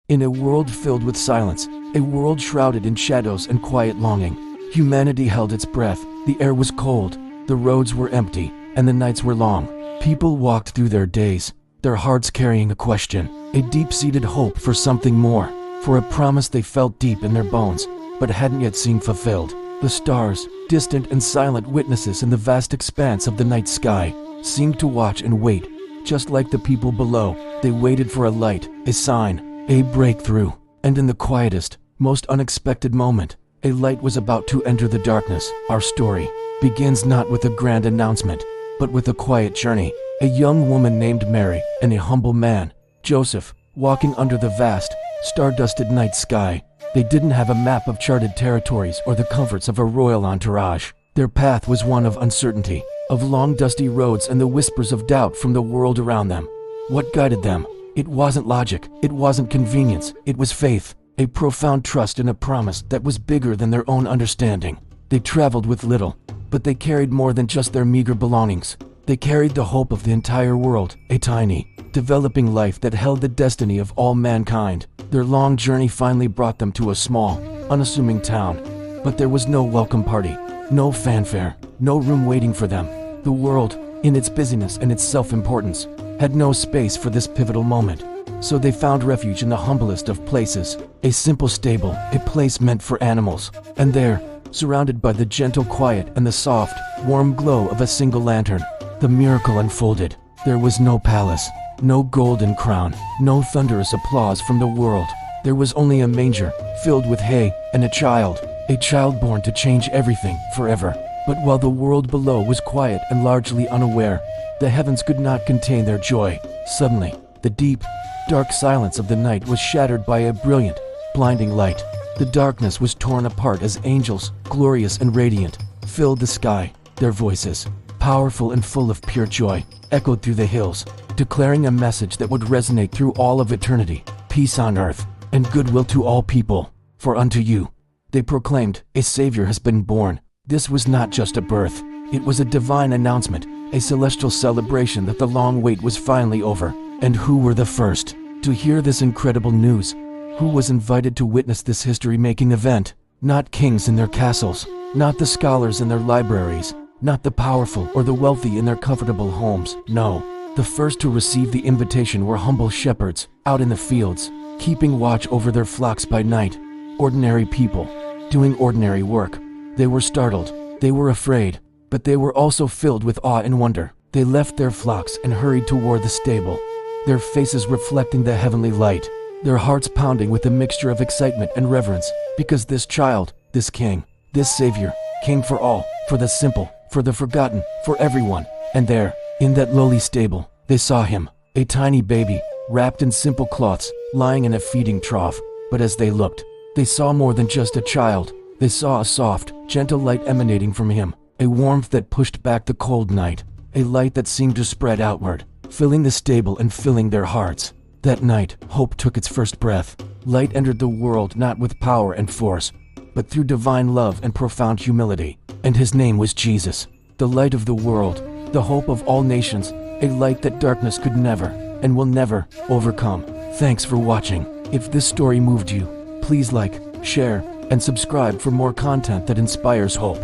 In a world filled with silence, a world shrouded in shadows and quiet longing, humanity held its breath. The air was cold, the roads were empty, and the nights were long. People walked through their days, their hearts carrying a question, a deep-seated hope for something more, for a promise they felt deep in their bones, but hadn't yet seen fulfilled. The stars, distant and silent witnesses in the vast expanse of the night sky, seemed to watch and wait. Just like the people below, they waited for a light, a sign, a breakthrough. And in the quietest, most unexpected moment, a light was about to enter the darkness. Our story begins not with a grand announcement, but with a quiet journey. A young woman named Mary and a humble man, Joseph, walking under the vast, star-dusted night sky. They didn't have a map of charted territories or the comforts of a royal entourage. Their path was one of uncertainty, of long dusty roads and the whispers of doubt from the world around them. What guided them? It wasn't logic, it wasn't convenience, it was faith, a profound trust in a promise that was bigger than their own understanding. They traveled with little, but they carried more than just their meager belongings. They carried the hope of the entire world, a tiny, developing life that held the destiny of all mankind. Their long journey finally brought them to a small, unassuming town, but there was no welcome party, no fanfare, no room waiting for them. The world, in its busyness and its self-importance, had no space for this pivotal moment. So they found refuge in the humblest of places, a simple stable, a place meant for animals. And there, surrounded by the gentle quiet and the soft, warm glow of a single lantern, the miracle unfolded. There was no palace, no golden crown, no thunderous applause from the world. There was only a manger, filled with hay, and a child born to change everything, forever. But while the world below was quiet and largely unaware, the heavens could not contain their joy. Suddenly, the deep, dark silence of the night was shattered by a brilliant, blinding light. The darkness was torn apart as angels, glorious and radiant, filled the sky. Their voices, powerful and full of pure joy, echoed through the hills, declaring a message that would resonate through all of eternity: peace on earth, and goodwill to all people. For unto you, they proclaimed, a Savior has been born. This was not just a birth, it was a divine announcement, a celestial celebration that the long wait was finally over. And who were the first to hear this incredible news? Who was invited to witness this history-making event? Not kings in their castles, not the scholars in their libraries, not the powerful or the wealthy in their comfortable homes. No, the first to receive the invitation were humble shepherds, out in the fields, keeping watch over their flocks by night. Ordinary people, doing ordinary work. They were startled, they were afraid, but they were also filled with awe and wonder. They left their flocks and hurried toward the stable, their faces reflecting the heavenly light, their hearts pounding with a mixture of excitement and reverence, because this child, this king, this savior, came for all, for the simple, for the forgotten, for everyone. And there, in that lowly stable, they saw him, a tiny baby, wrapped in simple cloths, lying in a feeding trough. But as they looked, they saw more than just a child. They saw a soft, gentle light emanating from him, a warmth that pushed back the cold night, a light that seemed to spread outward, filling the stable and filling their hearts. That night, hope took its first breath. Light entered the world not with power and force, but through divine love and profound humility. And his name was Jesus, the light of the world, the hope of all nations, a light that darkness could never, and will never, overcome. Thanks for watching. If this story moved you, please like, share, and subscribe for more content that inspires hope.